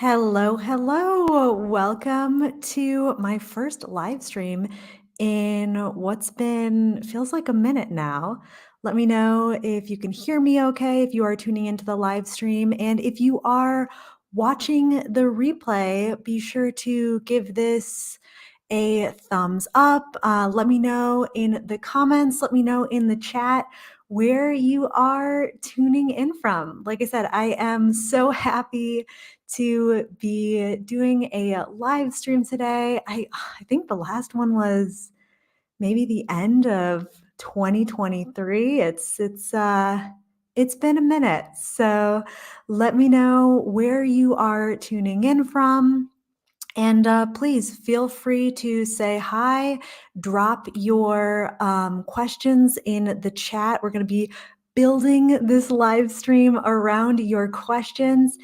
Hello, hello. Welcome to my first live stream in what's been feels like a minute now. Let me know if you can hear me okay, if you are tuning into the live stream. And if you are watching the replay, be sure to give this a thumbs up. Let me know in the comments, let me know in the chat where you are tuning in from. Like I said, I am so happy to be doing a live stream today. I think the last one was maybe the end of 2023. It's been a minute. So let me know where you are tuning in from. And please feel free to say hi, drop your questions in the chat. We're going to be building this live stream around your questions.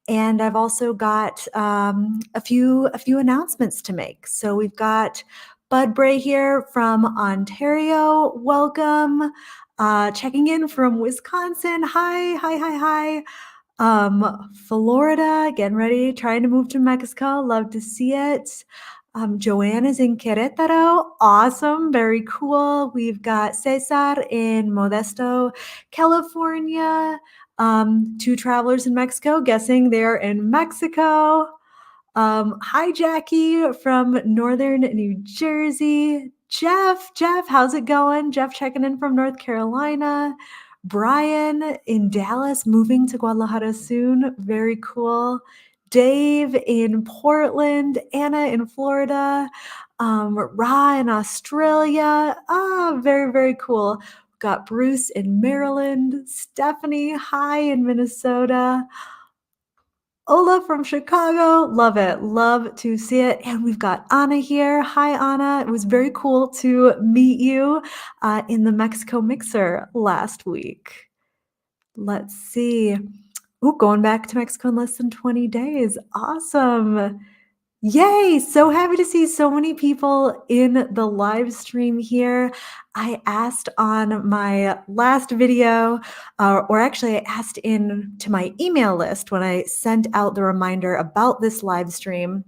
And I've also got a few announcements to make. So we've got Bud Bray here from Ontario. Welcome. Checking in from Wisconsin. Hi. Florida, getting ready, trying to move to Mexico. Love to see it. Joanne is in Queretaro. Awesome. Very cool. We've got Cesar in Modesto, California. Two travelers in Mexico, guessing they're in Mexico. Hi, Jackie from Northern New Jersey. Jeff, how's it going? Jeff checking in from North Carolina. Brian in Dallas, moving to Guadalajara soon. Very cool. Dave in Portland. Anna in Florida. Ra in Australia. Very, very cool. Got Bruce in Maryland. Stephanie, hi in Minnesota. Ola from Chicago. Love it. Love to see it. And we've got Anna here. Hi, Anna. It was very cool to meet you in the Mexico Mixer last week. Let's see. Ooh, going back to Mexico in less than 20 days. Awesome. Yay! So happy to see so many people in the live stream here. I asked on my last video, or actually I asked to my email list when I sent out the reminder about this live stream,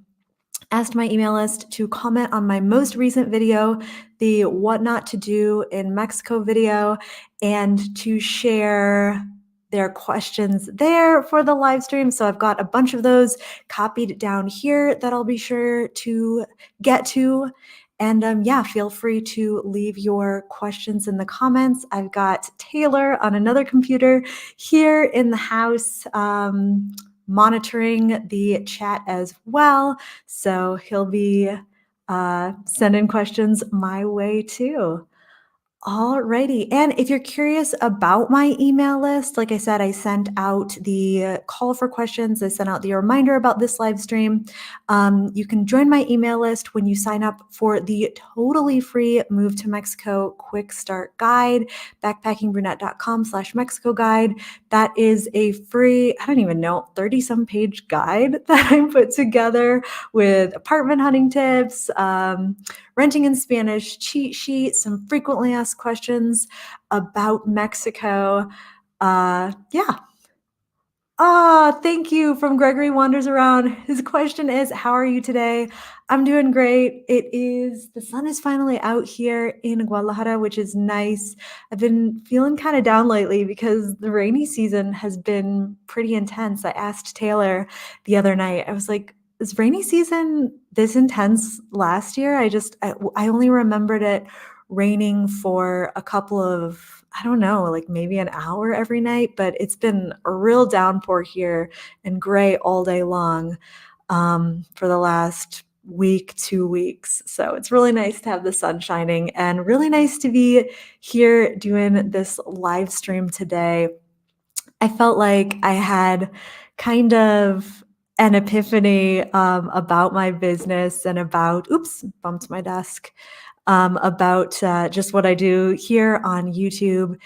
asked my email list to comment on my most recent video, the What Not to Do in Mexico video, and to share their questions there for the live stream. So I've got a bunch of those copied down here that I'll be sure to get to. And yeah, feel free to leave your questions in the comments. I've got Taylor on another computer here in the house monitoring the chat as well. So he'll be sending questions my way too. Alrighty. And if you're curious about my email list, like I said, I sent out the call for questions. I sent out the reminder about this live stream. You can join my email list when you sign up for the totally free Move to Mexico Quick Start Guide, backpackingbrunette.com/Mexico guide. That is a free, I don't even know, 30-some page guide that I put together with apartment hunting tips, renting in Spanish cheat sheet, some frequently asked questions about Mexico. Yeah. Thank you from Gregory Wanders Around. His question is, how are you today? I'm doing great. The sun is finally out here in Guadalajara, which is nice. I've been feeling kind of down lately because the rainy season has been pretty intense. I asked Taylor the other night, I was like, is rainy season this intense last year? I only remembered it raining for a couple of, I don't know, like maybe an hour every night, but it's been a real downpour here and gray all day long for the last week, 2 weeks. So it's really nice to have the sun shining and really nice to be here doing this live stream today. I felt like I had kind of an epiphany about my business and about, oops, bumped my desk, about just what I do here on YouTube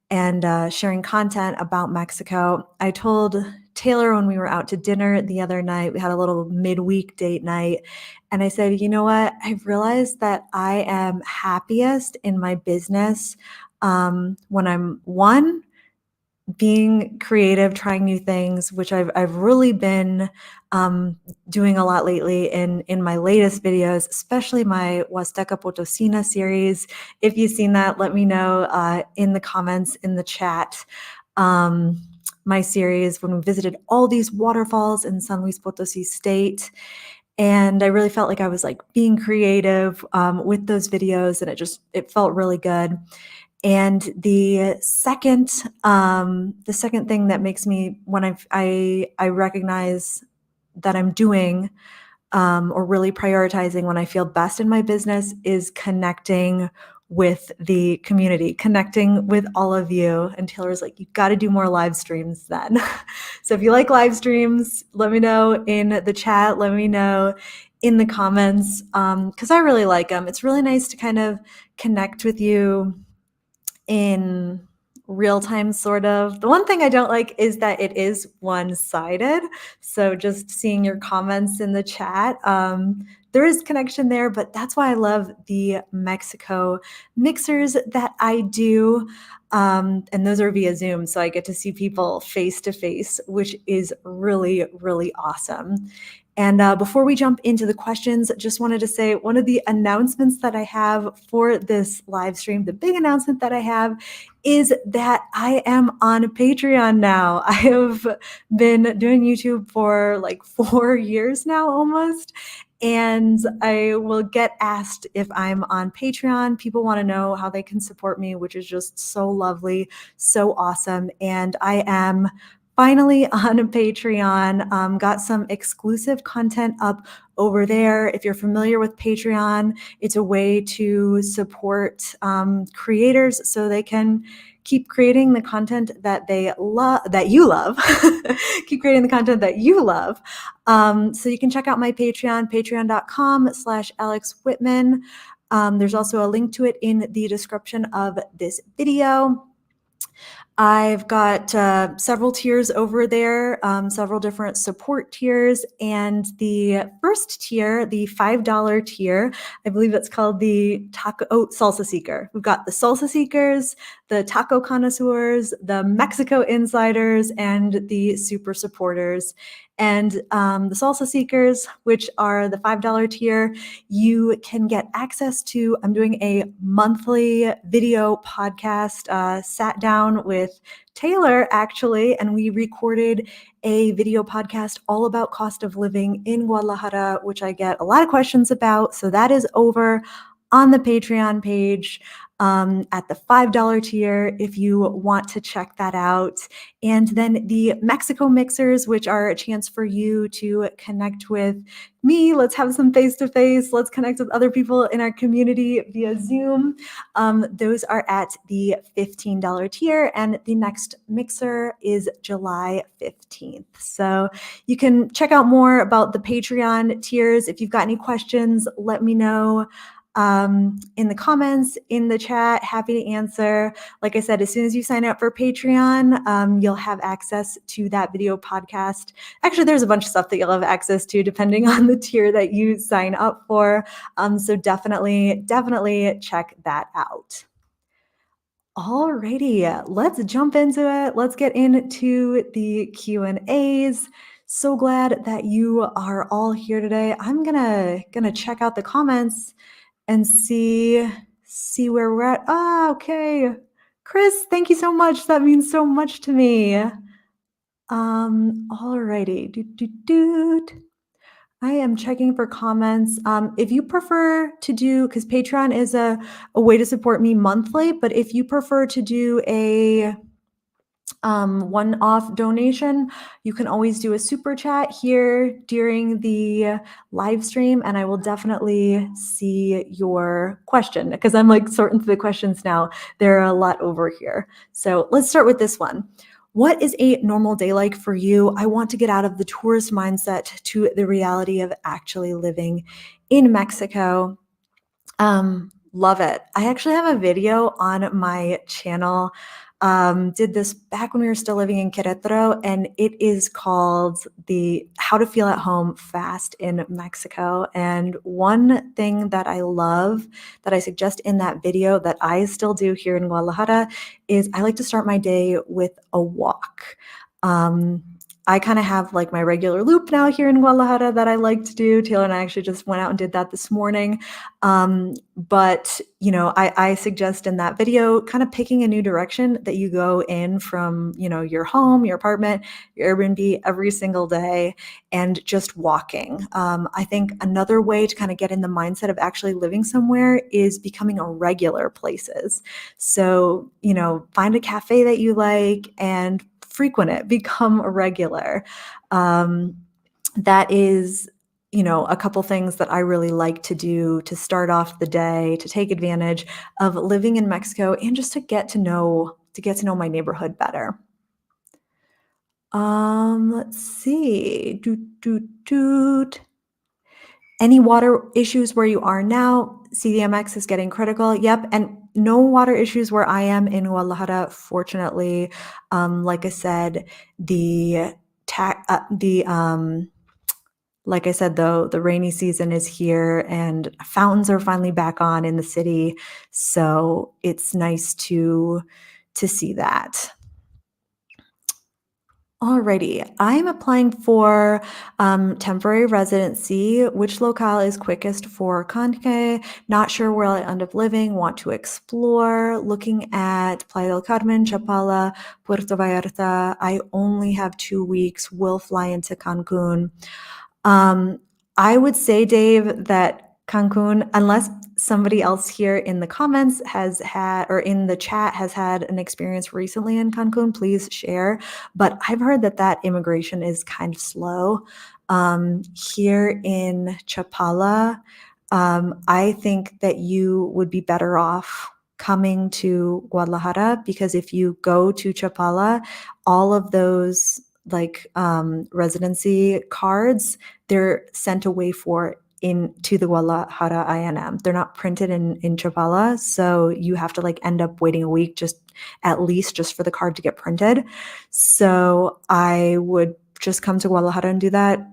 and sharing content about Mexico. I told Taylor when we were out to dinner the other night, we had a little midweek date night, and I said, you know what? I've realized that I am happiest in my business when I'm, one, being creative, trying new things, which I've really been doing a lot lately in my latest videos, especially my Huasteca Potosina series. If you've seen that, let me know in the comments, in the chat. My series when we visited all these waterfalls in San Luis Potosi State. And I really felt like I was like being creative with those videos, and it felt really good. And the second thing that makes me, when I recognize that I'm doing or really prioritizing when I feel best in my business, is connecting with the community, connecting with all of you. And Taylor's like, you've got to do more live streams then. So if you like live streams, let me know in the chat, let me know in the comments, because I really like them. It's really nice to kind of connect with you in real time, sort of. The one thing I don't like is that it is one-sided. So just seeing your comments in the chat, there is connection there, but that's why I love the Mexico mixers that I do. And those are via Zoom, so I get to see people face to face, which is really, really awesome. And before we jump into the questions, just wanted to say one of the announcements that I have for this live stream, the big announcement that I have, is that I am on Patreon now. I have been doing YouTube for like 4 years now almost. And I will get asked if I'm on Patreon. People want to know how they can support me, which is just so lovely, so awesome. And I am finally on Patreon. Got some exclusive content up over there. If you're familiar with Patreon, it's a way to support creators so they can keep creating the content that they love, that you love. Keep creating the content that you love. So you can check out my Patreon, patreon.com/Alex Whitman. There's also a link to it in the description of this video. I've got several tiers over there, several different support tiers. And the first tier, the $5 tier, I believe it's called the Salsa Seeker. We've got the Salsa Seekers, the Taco Connoisseurs, the Mexico Insiders, and the Super Supporters. And the Salsa Seekers, which are the $5 tier, you can get access to. I'm doing a monthly video podcast, sat down with Taylor actually, and we recorded a video podcast all about cost of living in Guadalajara, which I get a lot of questions about. So that is over on the Patreon page at the $5 tier if you want to check that out. And then the Mexico mixers, which are a chance for you to connect with me. Let's have some face-to-face. Let's connect with other people in our community via Zoom. Those are at the $15 tier, and the next mixer is July 15th. So you can check out more about the Patreon tiers. If you've got any questions, let me know in the comments, in the chat. Happy to answer. Like I said, as soon as you sign up for Patreon, you'll have access to that video podcast. Actually, there's a bunch of stuff that you'll have access to depending on the tier that you sign up for. So definitely check that out. Alrighty, let's jump into it. Let's get into the Q&As. So glad that you are all here today. I'm gonna check out the comments and see where we're at. Okay. Chris, thank you so much. That means so much to me. Alrighty. I am checking for comments. If you prefer to do, because Patreon is a way to support me monthly, but if you prefer to do a one-off donation, you can always do a super chat here during the live stream, and I will definitely see your question, because I'm like sorting through the questions now. There are a lot over here. So let's start with this one. What is a normal day like for you? I want to get out of the tourist mindset to the reality of actually living in Mexico. Love it. I actually have a video on my channel did this back when we were still living in Queretaro, and it is called the How to Feel at Home Fast in Mexico. And one thing that I love that I suggest in that video that I still do here in Guadalajara is I like to start my day with a walk. I kind of have like my regular loop now here in Guadalajara that I like to do. Taylor and I actually just went out and did that this morning. But, I suggest in that video kind of picking a new direction that you go in from, your home, your apartment, your Airbnb every single day and just walking. I think another way to kind of get in the mindset of actually living somewhere is becoming a regular places. So, find a cafe that you like and frequent it, become a regular. That is, a couple things that I really like to do to start off the day, to take advantage of living in Mexico and just to get to know my neighborhood better. Let's see. Any water issues where you are now? CDMX is getting critical. Yep, and no water issues where I am in Guadalajara, fortunately. Like I said, like I said, though, the rainy season is here and fountains are finally back on in the city. So it's nice to see that. Alrighty, I'm applying for temporary residency. Which locale is quickest for Conque? Not sure where I'll end up living. Want to explore. Looking at Playa del Carmen, Chapala, Puerto Vallarta. I only have 2 weeks. Will fly into Cancun. I would say, Dave, that Cancun, unless somebody else here in the comments has had, or in the chat has had an experience recently in Cancun, please share. But I've heard that immigration is kind of slow. Here in Chapala, I think that you would be better off coming to Guadalajara, because if you go to Chapala, all of those residency cards, they're sent away to the Guadalajara INM. They're not printed in Chapala, so you have to end up waiting a week at least for the card to get printed. So I would just come to Guadalajara and do that.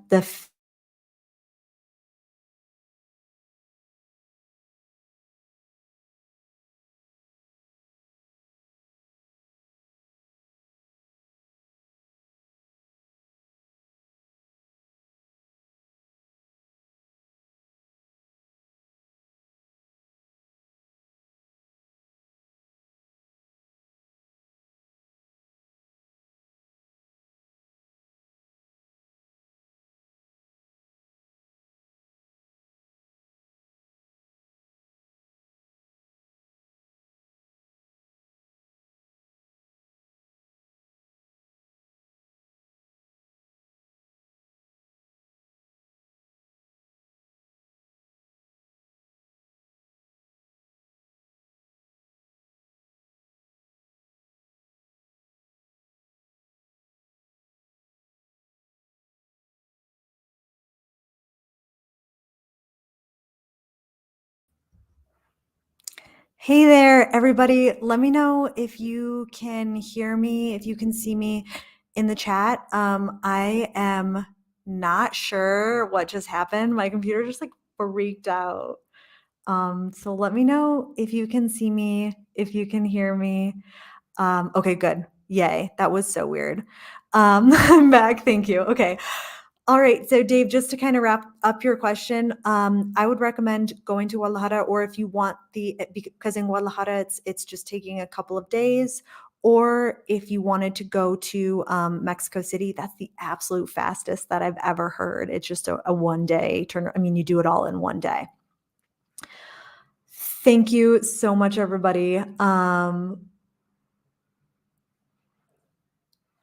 Hey there, everybody. Let me know if you can hear me, if you can see me in the chat. I am not sure what just happened. My computer just freaked out. So let me know if you can see me, if you can hear me. Okay, good. Yay. That was so weird. I'm back. Thank you. Okay. All right. So Dave, just to kind of wrap up your question, I would recommend going to Guadalajara, or if you want because in Guadalajara, it's just taking a couple of days, or if you wanted to go to Mexico City, that's the absolute fastest that I've ever heard. It's just a 1-day turn. I mean, you do it all in 1 day. Thank you so much, everybody.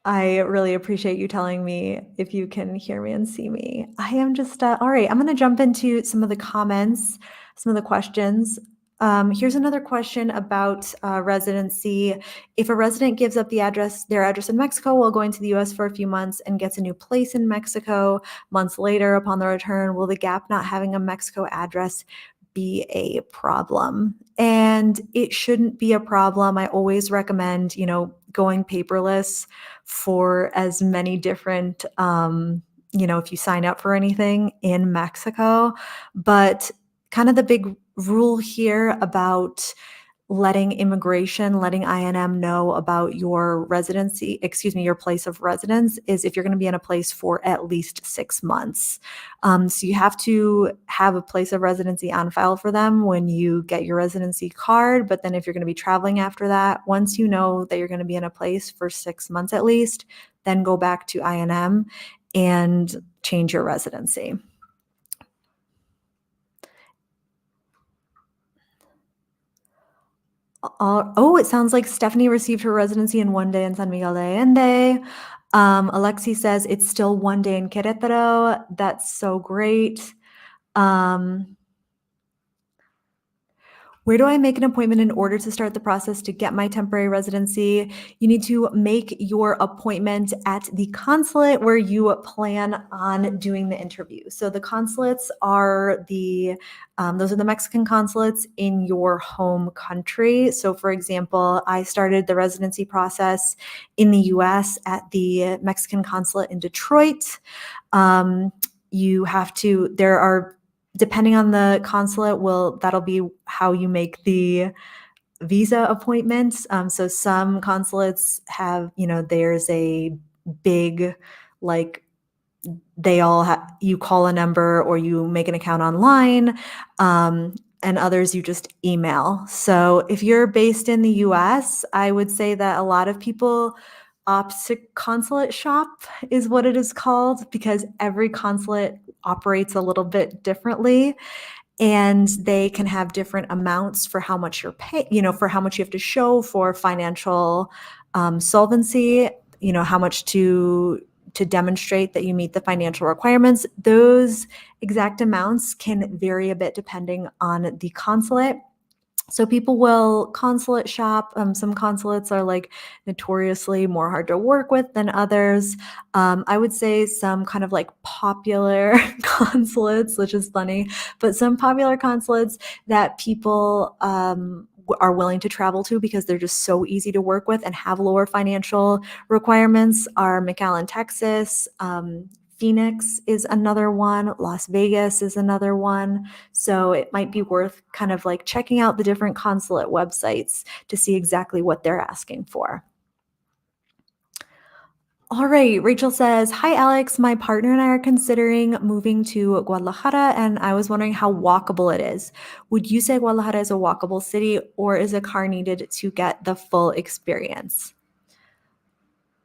I really appreciate you telling me if you can hear me and see me. I am just, all right, I'm going to jump into some of the comments, some of the questions. Here's another question about residency. If a resident gives up their address in Mexico while going to the US for a few months and gets a new place in Mexico months later upon the return, will the gap not having a Mexico address be a problem. And it shouldn't be a problem. I always recommend, going paperless for as many different, if you sign up for anything in Mexico. But kind of the big rule here about letting INM know about your residency, your place of residence, is if you're going to be in a place for at least 6 months. So you have to have a place of residency on file for them when you get your residency card. But then if you're going to be traveling after that, once you know that you're going to be in a place for 6 months at least, then go back to INM and change your residency. It sounds like Stephanie received her residency in one day in San Miguel de Allende. Alexi says it's still one day in Querétaro. That's so great. Where do I make an appointment in order to start the process to get my temporary residency? You need to make your appointment at the consulate where you plan on doing the interview. So the consulates are those are the Mexican consulates in your home country. So for example, I started the residency process in the US at the Mexican consulate in Detroit. Depending on the consulate, that'll be how you make the visa appointments. So some consulates have, there's a big, like, you call a number or you make an account online, and others you just email. So if you're based in the US, I would say that a lot of people opt to consulate shop, is what it is called, because every consulate operates a little bit differently, and they can have different amounts for how much you're paying, for how much you have to show for financial solvency, how much to demonstrate that you meet the financial requirements. Those exact amounts can vary a bit depending on the consulate. So people will consulate shop. Some consulates are like notoriously more hard to work with than others. I would say some kind of like popular consulates, which is funny, but some popular consulates that people are willing to travel to because they're just so easy to work with and have lower financial requirements are McAllen, Texas. Phoenix is another one. Las Vegas is another one. So it might be worth kind of like checking out the different consulate websites to see exactly what they're asking for. All right, Rachel says, hi, Alex. My partner and I are considering moving to Guadalajara, and I was wondering how walkable it is. Would you say Guadalajara is a walkable city, or is a car needed to get the full experience?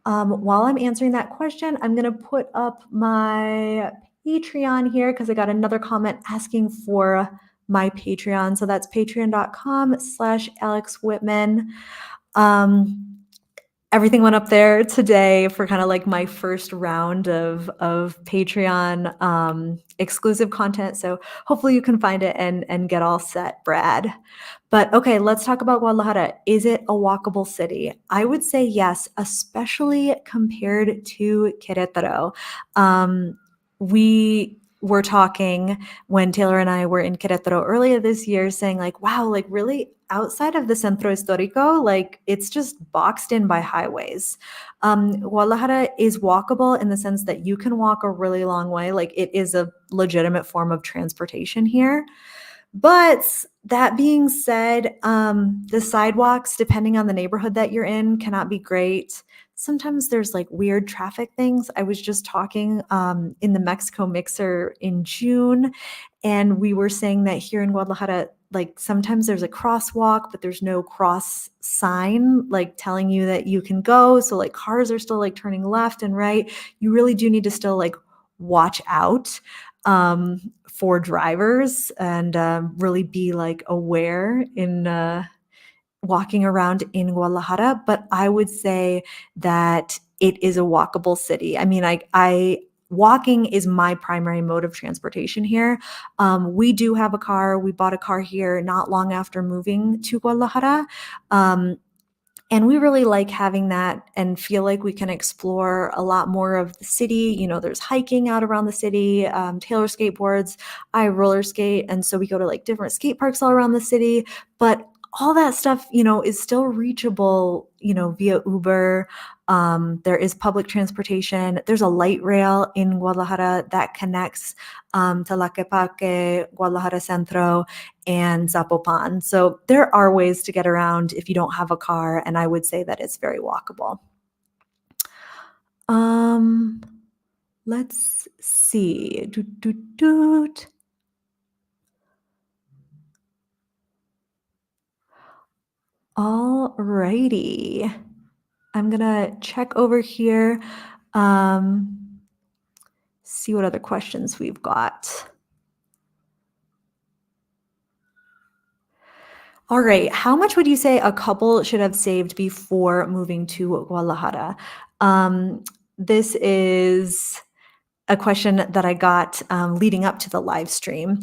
While I'm answering that question, I'm going to put up my Patreon here because I got another comment asking for my Patreon. So that's patreon.com/Alex Whitman. Everything went up there today for kind of like my first round of Patreon exclusive content. So hopefully you can find it and get all set, Brad. But okay, let's talk about Guadalajara. Is it a walkable city? I would say yes, especially compared to Querétaro. We were talking when Taylor and I were in Querétaro earlier this year saying like, wow, like really outside of the Centro Histórico, like it's just boxed in by highways. Guadalajara is walkable in the sense that you can walk a really long way. Like it is a legitimate form of transportation here. But that being said, the sidewalks, depending on the neighborhood that you're in, cannot be great. Sometimes there's like weird traffic things. I was just talking in the Mexico Mixer in June, and we were saying that here in Guadalajara, like sometimes there's a crosswalk, but there's no cross sign like telling you that you can go. So like cars are still like turning left and right. You really do need to still like watch out for drivers and really be like aware in walking around in Guadalajara. But I would say that it is a walkable city. I mean, walking is my primary mode of transportation here. We do have a car. We bought a car here not long after moving to Guadalajara. And we really like having that and feel like we can explore a lot more of the city. There's hiking out around the city, Taylor skateboards, I roller skate. And so we go to like different skate parks all around the city. But all that stuff, is still reachable, via Uber. There is public transportation. There's a light rail in Guadalajara that connects Tlaquepaque, Guadalajara Centro, and Zapopan. So there are ways to get around if you don't have a car, and I would say that it's very walkable. Let's see. Doot, doot, doot. All righty. I'm gonna check over here, see what other questions we've got. All right. How much would you say a couple should have saved before moving to Guadalajara? This is a question that I got leading up to the live stream.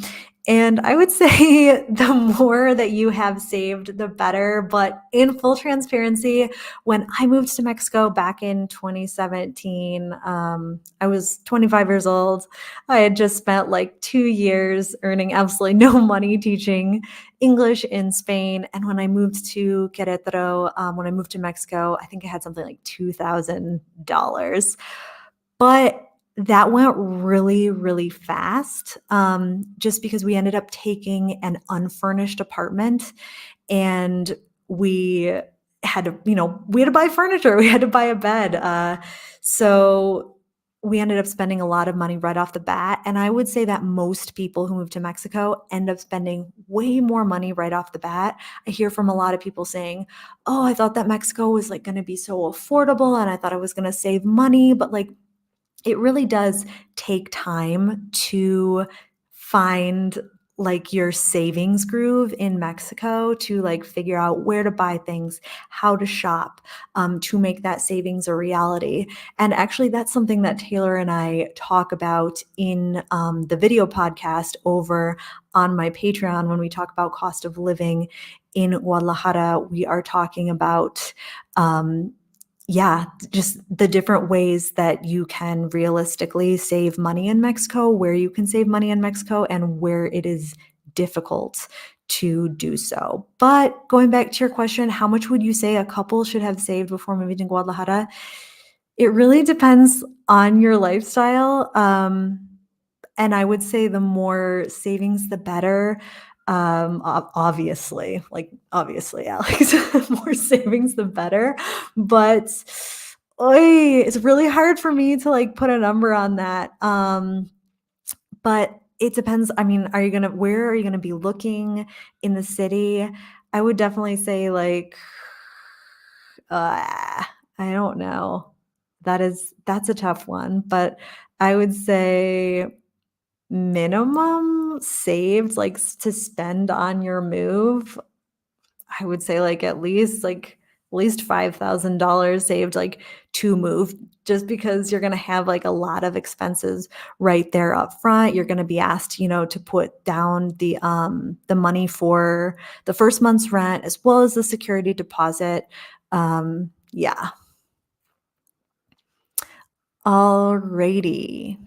And I would say the more that you have saved, the better. But in full transparency, when I moved to Mexico back in 2017, I was 25 years old. I had just spent like 2 years earning absolutely no money teaching English in Spain. And when I moved to Queretaro, when I moved to Mexico, I think I had something like $2,000. But that went really, really fast, just because we ended up taking an unfurnished apartment, and we had to, we had to buy furniture, we had to buy a bed. So we ended up spending a lot of money right off the bat. And I would say that most people who move to Mexico end up spending way more money right off the bat. I hear from a lot of people saying, oh, I thought that Mexico was like going to be so affordable and I thought I was going to save money, but like, it really does take time to find like your savings groove in Mexico, to like figure out where to buy things, how to shop, to make that savings a reality. And actually, that's something that Taylor and I talk about in the video podcast over on my Patreon. When we talk about cost of living in Guadalajara, we are talking about just the different ways that you can realistically save money in Mexico, where you can save money in Mexico, and where it is difficult to do so. But going back to your question, how much would you say a couple should have saved before moving to Guadalajara? It really depends on your lifestyle. And I would say the more savings, the better. Obviously, Alex, more savings, the better. But it's really hard for me to like put a number on that. But it depends. I mean, where are you gonna be looking in the city? I would definitely say like, I don't know. That's a tough one, but I would say minimum saved, like, to spend on your move, I would say, at least $5,000 saved, like, to move, just because you're gonna have, like, a lot of expenses right there up front. You're gonna be asked, to put down the money for the first month's rent as well as the security deposit. Yeah. Alrighty.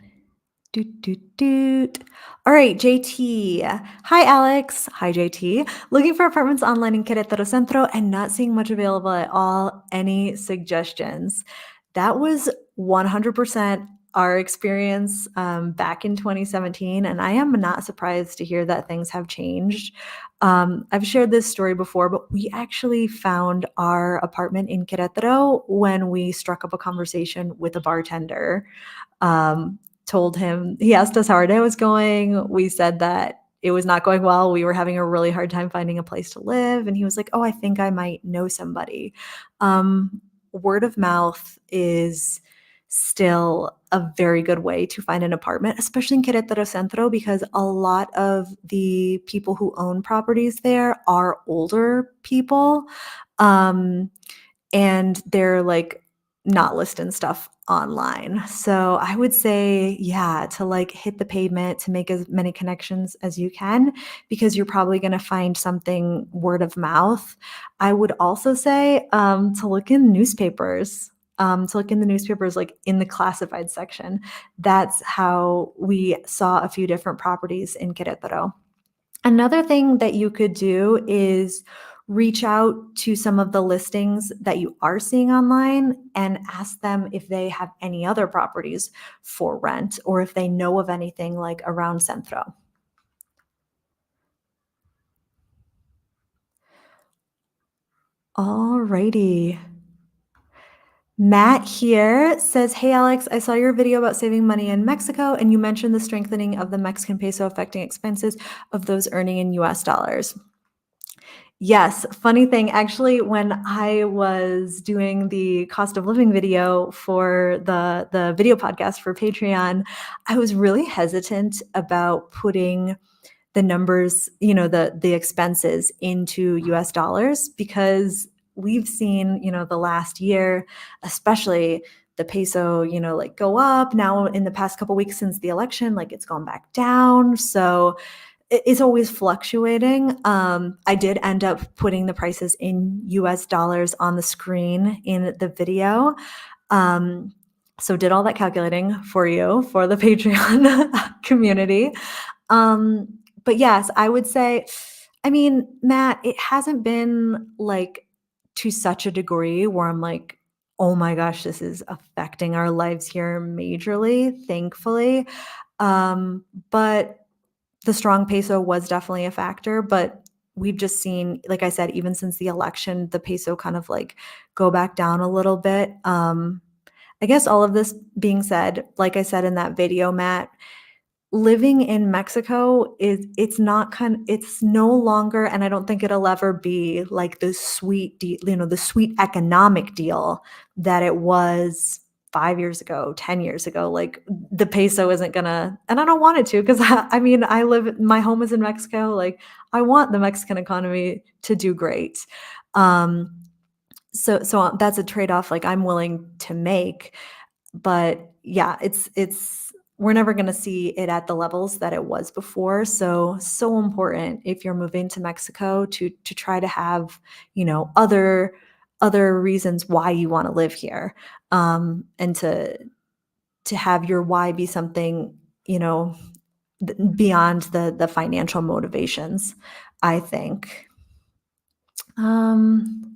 Doot, doot, doot. All right, JT. Hi, Alex. Hi, JT. Looking for apartments online in Querétaro Centro and not seeing much available at all. Any suggestions? That was 100% our experience back in 2017, and I am not surprised to hear that things have changed. I've shared this story before, but we actually found our apartment in Querétaro when we struck up a conversation with a bartender. Um, Told him, he asked us how our day was going. We said that it was not going well. We were having a really hard time finding a place to live. And he was like, oh, I think I might know somebody. Word of mouth is still a very good way to find an apartment, especially in Querétaro Centro, because a lot of the people who own properties there are older people. And they're like not listing stuff online. So I would say, yeah, to like hit the pavement, to make as many connections as you can, because you're probably going to find something word of mouth. I would also say to look in newspapers. To look in the newspapers, like in the classified section. That's how we saw a few different properties in Querétaro. Another thing that you could do is reach out to some of the listings that you are seeing online and ask them if they have any other properties for rent or if they know of anything like around Centro. All righty. Matt here says, "Hey Alex, I saw your video about saving money in Mexico and you mentioned the strengthening of the Mexican peso affecting expenses of those earning in US dollars." Yes, funny thing, actually, when I was doing the cost of living video for the video podcast for Patreon, I was really hesitant about putting the numbers, the expenses into US dollars because we've seen, the last year, especially the peso, like go up. Now in the past couple weeks since the election, like it's gone back down. So it's always fluctuating. I did end up putting the prices in US dollars on the screen in the video. Um, so did all that calculating for you for the Patreon community. But yes, I would say, I mean, Matt, it hasn't been like to such a degree where I'm like, oh my gosh, this is affecting our lives here majorly, thankfully. But the strong peso was definitely a factor, but we've just seen, like I said, even since the election, the peso kind of like go back down a little bit. I guess all of this being said, like I said in that video, Matt, living in Mexico it's no longer, and I don't think it'll ever be like the the sweet economic deal that it was 5 years ago, 10 years ago. Like the peso isn't gonna, and I don't want it to, because I mean, my home is in Mexico. Like I want the Mexican economy to do great. Um, so that's a trade-off like I'm willing to make. But yeah, it's we're never going to see it at the levels that it was before. So important if you're moving to Mexico to try to have, other reasons why you want to live here. And to have your why be something, beyond the financial motivations, I think. Um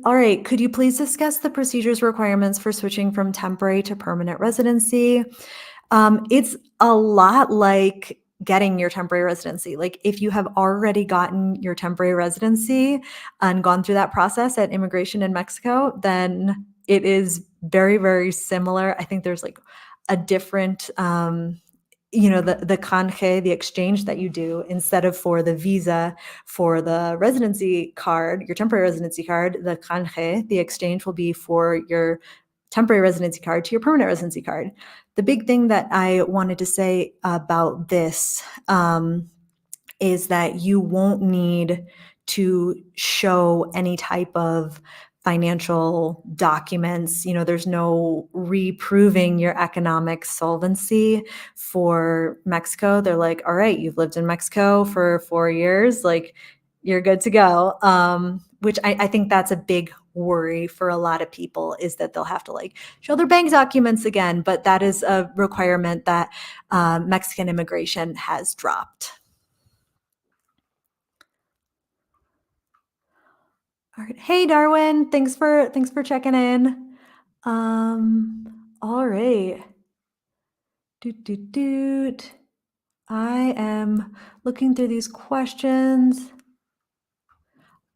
All right. Could you please discuss the procedures requirements for switching from temporary to permanent residency? It's a lot like getting your temporary residency. Like if you have already gotten your temporary residency and gone through that process at immigration in Mexico, then it is very, very similar. I think there's like a different the canje, the exchange that you do instead of for the visa for the residency card, your temporary residency card, the canje, the exchange will be for your temporary residency card to your permanent residency card. The big thing that I wanted to say about this is that you won't need to show any type of financial documents. There's no reproving your economic solvency for Mexico. They're like, all right, you've lived in Mexico for 4 years, like you're good to go. Which I think that's a big worry for a lot of people, is that they'll have to like show their bank documents again. But that is a requirement that Mexican immigration has dropped. All right. Hey Darwin, thanks for checking in. All right. Doot doot doot. I am looking through these questions.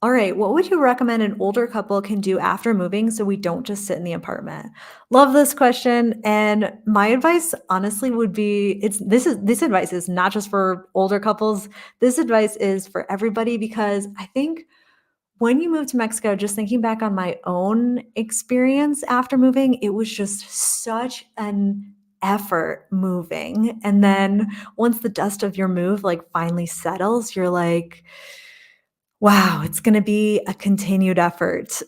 All right, what would you recommend an older couple can do after moving so we don't just sit in the apartment? Love this question, and my advice honestly would be this advice is not just for older couples. This advice is for everybody, because I think when you move to Mexico, just thinking back on my own experience after moving, it was just such an effort moving. And then once the dust of your move like finally settles, you're like, wow, it's going to be a continued effort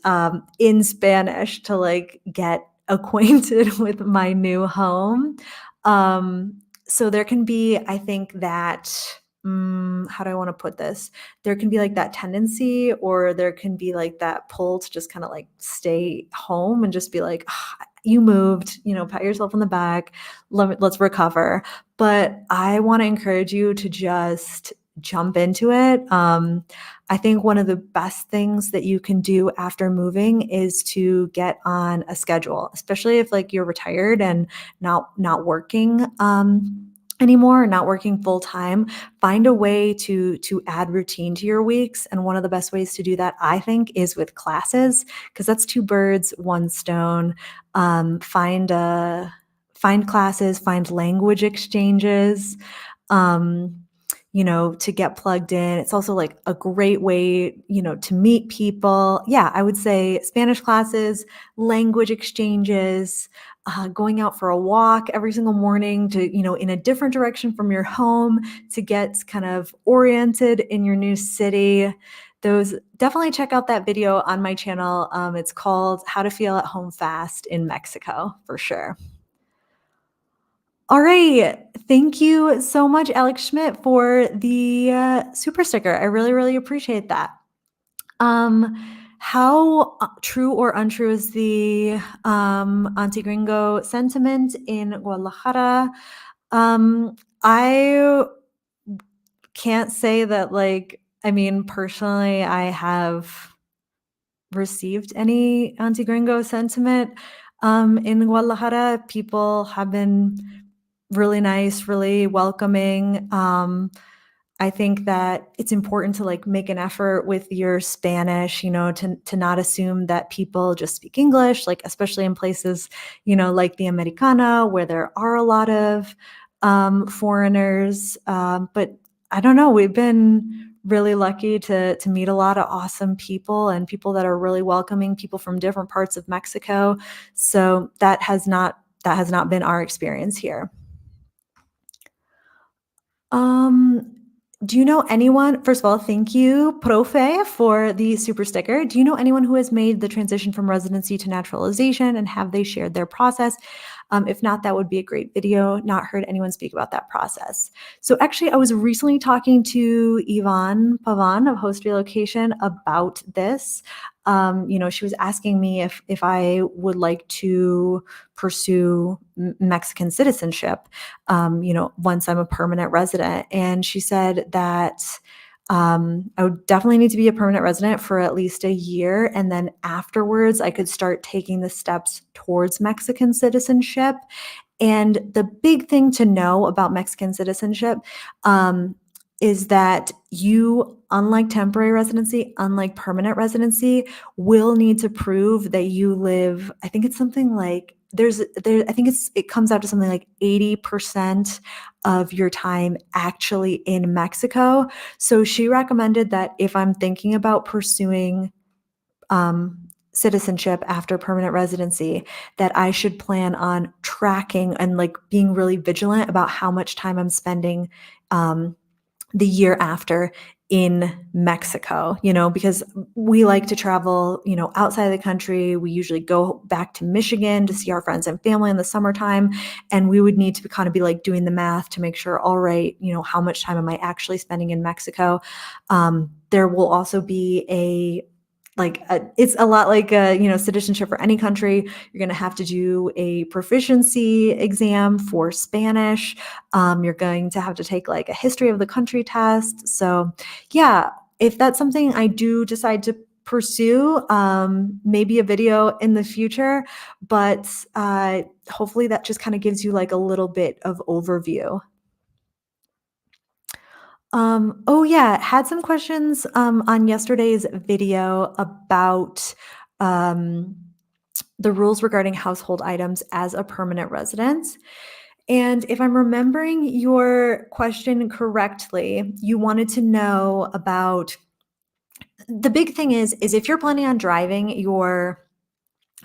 in Spanish to like get acquainted with my new home. So there can be, I think that, how do I want to put this? There can be like that tendency, or there can be like that pull to just kind of like stay home and just be like, "Ah, you moved, pat yourself on the back. Let's recover." But I want to encourage you to just jump into it. I think one of the best things that you can do after moving is to get on a schedule, especially if like you're retired and not working anymore, not working full time. Find a way to add routine to your weeks, and one of the best ways to do that, I think, is with classes, because that's two birds, one stone. Find classes, find language exchanges. Um, to get plugged in. It's also like a great way, to meet people. Yeah, I would say Spanish classes, language exchanges, going out for a walk every single morning to, in a different direction from your home to get kind of oriented in your new city. Those definitely check out that video on my channel. It's called How to Feel at Home Fast in Mexico, for sure. All right. Thank you so much, Alex Schmidt, for the super sticker. I really, really appreciate that. How true or untrue is the anti-gringo sentiment in Guadalajara? I can't say that, personally, I have received any anti-gringo sentiment in Guadalajara. People have been really nice, really welcoming. I think that it's important to like make an effort with your Spanish, to not assume that people just speak English, like especially in places, like the Americana, where there are a lot of foreigners. But I don't know, we've been really lucky to meet a lot of awesome people, and people that are really welcoming, people from different parts of Mexico. So that has not been our experience here. Um, do you know anyone, first of all, thank you, Profe, for the super sticker. Do you know anyone who has made the transition from residency to naturalization, and have they shared their process? If not, that would be a great video. Not heard anyone speak about that process. So actually, I was recently talking to Yvonne Pavan of Host Relocation about this. She was asking me if I would like to pursue Mexican citizenship, once I'm a permanent resident. And she said that I would definitely need to be a permanent resident for at least a year. And then afterwards, I could start taking the steps towards Mexican citizenship. And the big thing to know about Mexican citizenship is that you, unlike temporary residency, unlike permanent residency, will need to prove that you live, I think it's something like, I think it comes out to something like 80% of your time actually in Mexico. So she recommended that if I'm thinking about pursuing citizenship after permanent residency, that I should plan on tracking and like being really vigilant about how much time I'm spending the year after in Mexico, because we like to travel, outside of the country. We usually go back to Michigan to see our friends and family in the summertime. And we would need to kind of be like doing the math to make sure, all right, how much time am I actually spending in Mexico? There will also be it's a lot like citizenship for any country. You're going to have to do a proficiency exam for Spanish. You're going to have to take like a history of the country test. So yeah, if that's something I do decide to pursue, maybe a video in the future, but hopefully that just kind of gives you like a little bit of overview. Oh yeah, had some questions on yesterday's video about um, the rules regarding household items as a permanent resident. And if I'm remembering your question correctly, you wanted to know about, the big thing is if you're planning on driving your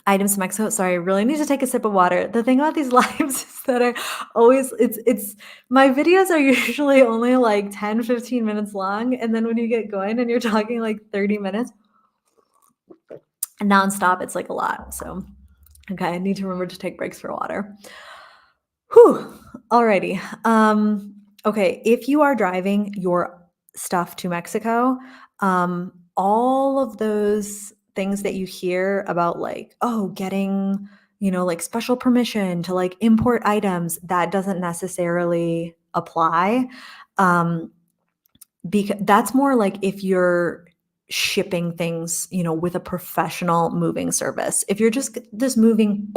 items to Mexico. Sorry, I really need to take a sip of water. The thing about these lives is that I always, it's my videos are usually only like 10, 15 minutes long. And then when you get going and you're talking like 30 minutes nonstop, it's like a lot. So Okay, I need to remember to take breaks for water. Whew. Alrighty. Okay, if you are driving your stuff to Mexico, all of those things that you hear about, like, oh, getting, like special permission to like import items, that doesn't necessarily apply. Um, because that's more like if you're shipping things, with a professional moving service. If you're just moving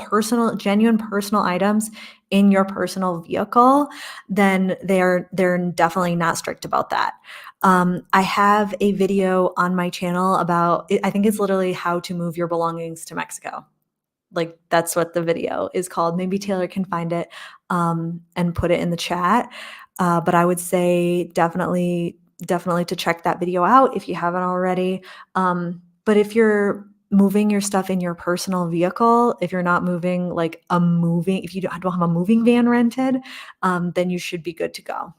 genuine personal items in your personal vehicle, then they're definitely not strict about that. I have a video on my channel about, I think it's literally how to move your belongings to Mexico. Like, that's what the video is called. Maybe Taylor can find it, and put it in the chat. But I would say definitely to check that video out if you haven't already. But if you're moving your stuff in your personal vehicle, if you're not moving like if you don't have a moving van rented, then you should be good to go.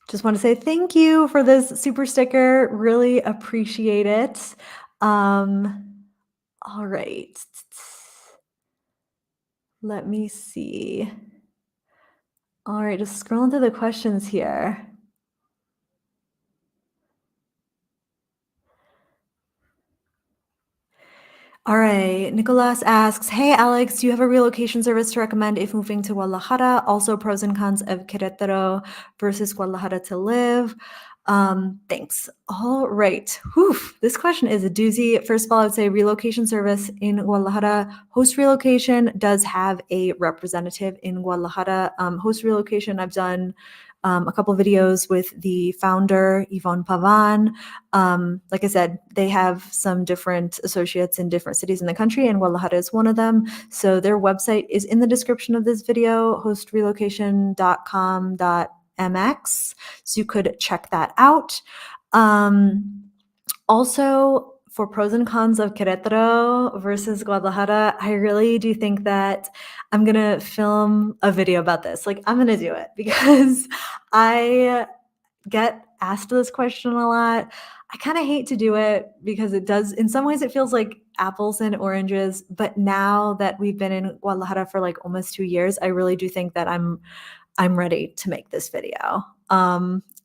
Just want to say thank you for this super sticker. Really appreciate it. All right. Let me see. All right, just scrolling through the questions here. All right, Nicolas asks, hey Alex, do you have a relocation service to recommend if moving to Guadalajara? Also pros and cons of Querétaro versus Guadalajara to live. Thanks. All right. Whew, this question is a doozy. First of all, I would say relocation service in Guadalajara. Host Relocation does have a representative in Guadalajara. Host Relocation, I've done a couple videos with the founder, Yvonne Pavan. Like I said, they have some different associates in different cities in the country, and Guadalajara is one of them. So their website is in the description of this video, hostrelocation.com.mx. So you could check that out. Also, for pros and cons of Querétaro versus Guadalajara, I really do think that I'm going to film a video about this. Like, I'm going to do it because I get asked this question a lot. I kind of hate to do it because it does, in some ways, it feels like apples and oranges. But now that we've been in Guadalajara for like almost 2 years, I really do think that I'm ready to make this video.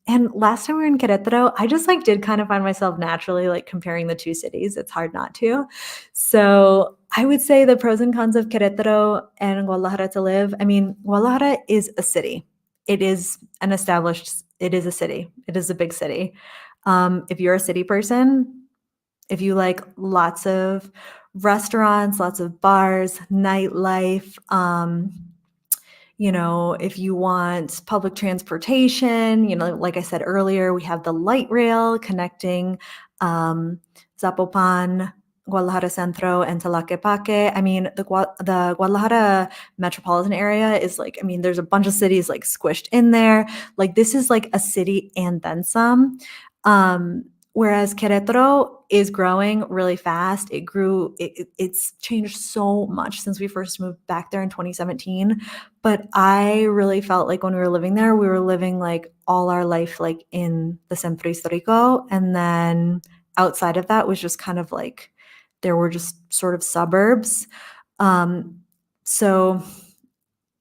And last time we were in Querétaro, I just like did kind of find myself naturally like comparing the two cities. It's hard not to. So I would say the pros and cons of Querétaro and Guadalajara to live. I mean, Guadalajara is a city. It is it is a city. It is a big city. If you're a city person, if you like lots of restaurants, lots of bars, nightlife, if you want public transportation, like I said earlier, we have the light rail connecting Zapopan, Guadalajara Centro, and Tlaquepaque. I mean, the Guadalajara metropolitan area is like, I mean, there's a bunch of cities like squished in there. Like, this is like a city and then some. Whereas Querétaro is growing really fast. It's changed so much since we first moved back there in 2017. But I really felt like when we were living there, we were living like all our life like in the Centro Histórico. And then outside of that was just kind of like, there were just sort of suburbs. So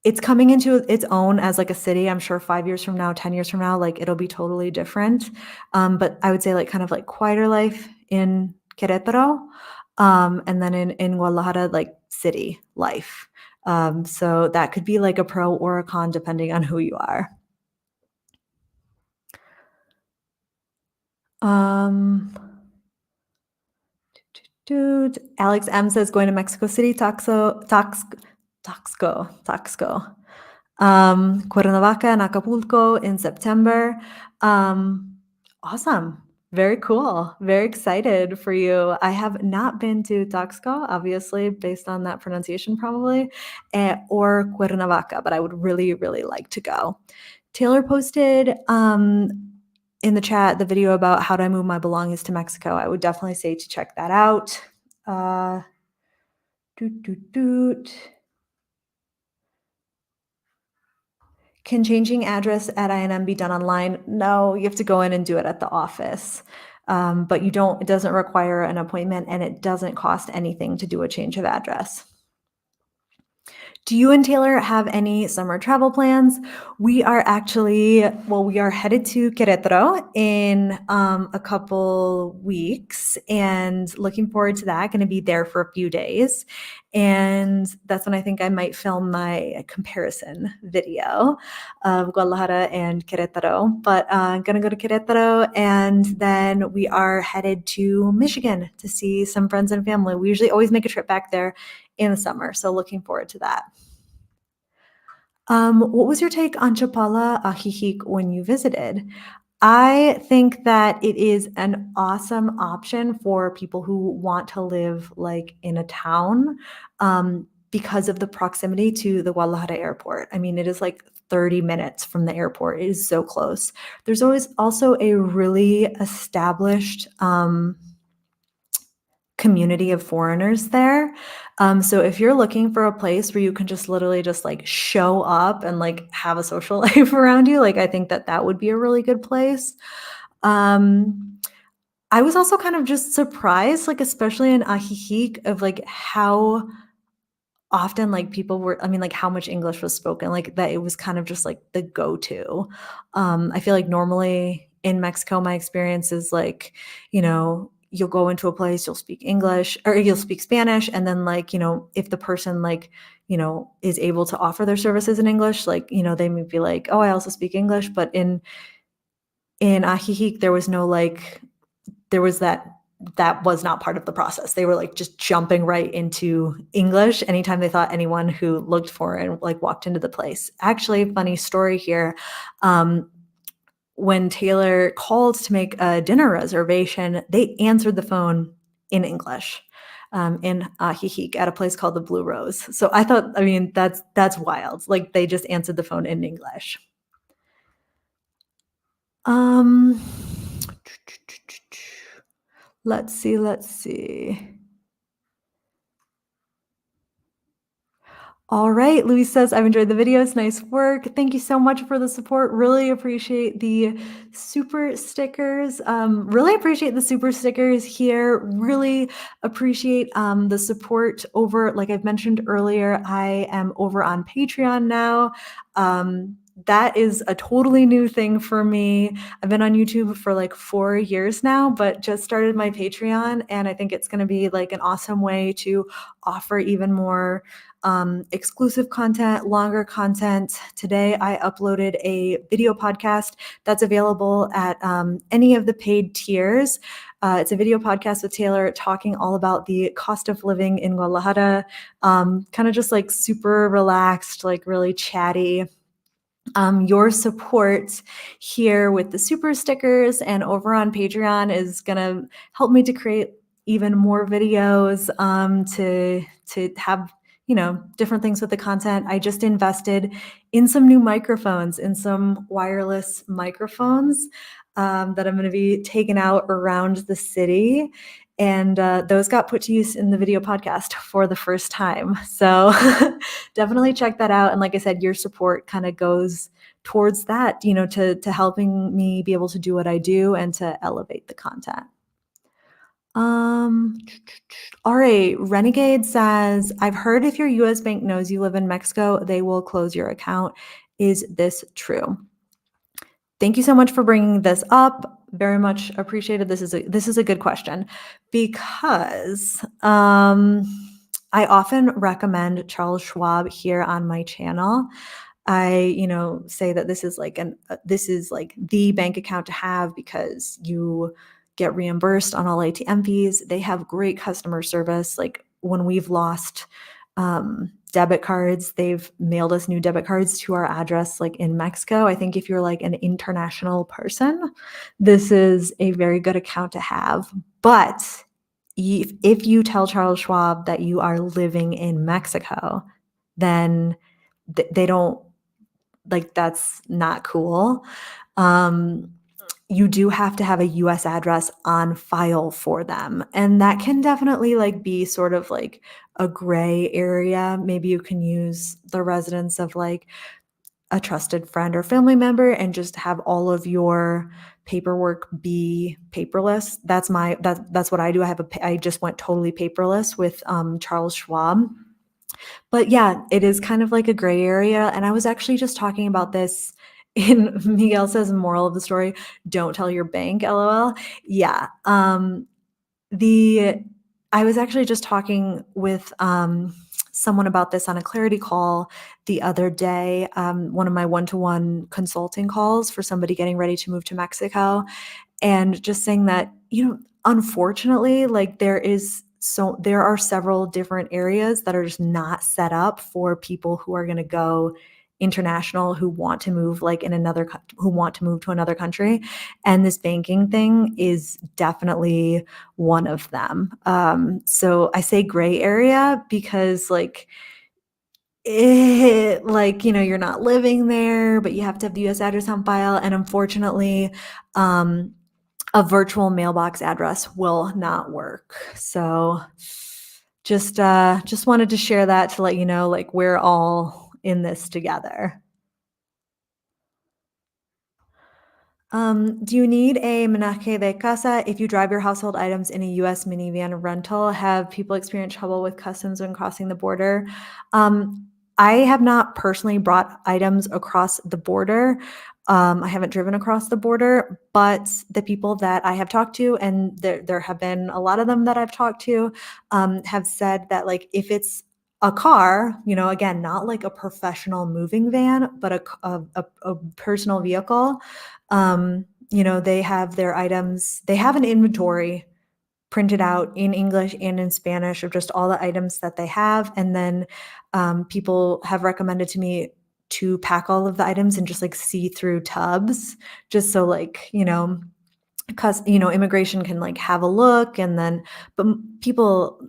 it's coming into its own as like a city. I'm sure 5 years from now, 10 years from now, like it'll be totally different. But I would say like kind of like quieter life in Querétaro, and then in Guadalajara, like city life. So that could be like a pro or a con depending on who you are. Dude, Alex M says going to Mexico City, Taxco. Cuernavaca and Acapulco in September. Awesome. Very cool. Very excited for you. I have not been to Taxco, obviously, based on that pronunciation probably, or Cuernavaca, but I would really, really like to go. Taylor posted in the chat the video about how to move my belongings to Mexico. I would definitely say to check that out. Can changing address at INM be done online? No, you have to go in and do it at the office. but it doesn't require an appointment, and it doesn't cost anything to do a change of address. Do you and Taylor have any summer travel plans? We are headed to Queretaro in a couple weeks and looking forward to that. Going to be there for a few days. And that's when I think I might film my comparison video of Guadalajara and Queretaro. But I'm going to go to Queretaro, and then we are headed to Michigan to see some friends and family. We usually always make a trip back there in the summer, so looking forward to that. What was your take on Chapala, Ajijic when you visited? I think that it is an awesome option for people who want to live like in a town, because of the proximity to the Guadalajara airport. I mean, it is like 30 minutes from the airport. It is so close. There's always also a really established community of foreigners there. So if you're looking for a place where you can just literally just like show up and like have a social life around you, like I think that would be a really good place. I was also kind of just surprised, like especially in Ajijic, of like how often like like how much English was spoken, like that it was kind of just like the go-to. I feel like normally in Mexico, my experience is like, you'll go into a place, you'll speak English or you'll speak Spanish. And then like, if the person like, is able to offer their services in English, like, they may be like, oh, I also speak English. But in Ajijic, there was no like, there was that was not part of the process. They were like just jumping right into English anytime they thought anyone who looked foreign like walked into the place. Actually, funny story here. When Taylor called to make a dinner reservation, they answered the phone in English, in Ajijic at a place called the Blue Rose. So I thought, I mean, that's wild. Like they just answered the phone in English. Let's see. All right, Luis says, I've enjoyed the videos. Nice work. Thank you so much for the support. Really appreciate the super stickers. Really appreciate the super stickers here. Really appreciate the support over, like I've mentioned earlier, I am over on Patreon now. That is a totally new thing for me. I've been on YouTube for like 4 years now, but just started my Patreon, and I think it's going to be like an awesome way to offer even more exclusive content, longer content. Today, I uploaded a video podcast that's available at any of the paid tiers. It's a video podcast with Taylor talking all about the cost of living in Guadalajara, kind of just like super relaxed, like really chatty. Your support here with the super stickers and over on Patreon is going to help me to create even more videos, to have different things with the content. I just invested in some new microphones, in some wireless microphones that I'm going to be taking out around the city. And those got put to use in the video podcast for the first time. So definitely check that out. And like I said, your support kind of goes towards that, to helping me be able to do what I do and to elevate the content. All right. Renegade says, I've heard if your US bank knows you live in Mexico, they will close your account. Is this true? Thank you so much for bringing this up. Very much appreciated. This is a good question because I often recommend Charles Schwab here on my channel. I, say that this is like the bank account to have because you get reimbursed on all ATM fees. They have great customer service. Like when we've lost debit cards, they've mailed us new debit cards to our address, like in Mexico. I think if you're like an international person, this is a very good account to have. But if you tell Charles Schwab that you are living in Mexico, then they don't, like, that's not cool. You do have to have a US address on file for them. And that can definitely like be sort of like a gray area. Maybe you can use the residence of like a trusted friend or family member and just have all of your paperwork be paperless. That's what I do. I just went totally paperless with Charles Schwab. But yeah, it is kind of like a gray area. And I was actually just talking about this in Miguel says moral of the story, don't tell your bank, LOL. Yeah. The I was actually just talking with someone about this on a clarity call the other day, one of my one-to-one consulting calls for somebody getting ready to move to Mexico, and just saying that, unfortunately, like there are several different areas that are just not set up for people who are going to go international, who want to move who want to move to another country, and this banking thing is definitely one of them. So I say gray area because you're not living there, but you have to have the US address on file, and unfortunately, a virtual mailbox address will not work. So just wanted to share that to let you know, like, we're all in this together. Do you need a menaje de casa if you drive your household items in a US minivan rental? Have people experienced trouble with customs when crossing the border? I have not personally brought items across the border. I haven't driven across the border, but the people that I have talked to, and there have been a lot of them that I've talked to, have said that, like, if it's a car, again, not like a professional moving van, but a personal vehicle, they have their items, they have an inventory printed out in English and in Spanish of just all the items that they have. And then people have recommended to me to pack all of the items in just like see-through tubs, just so because immigration can like have a look. And then but people,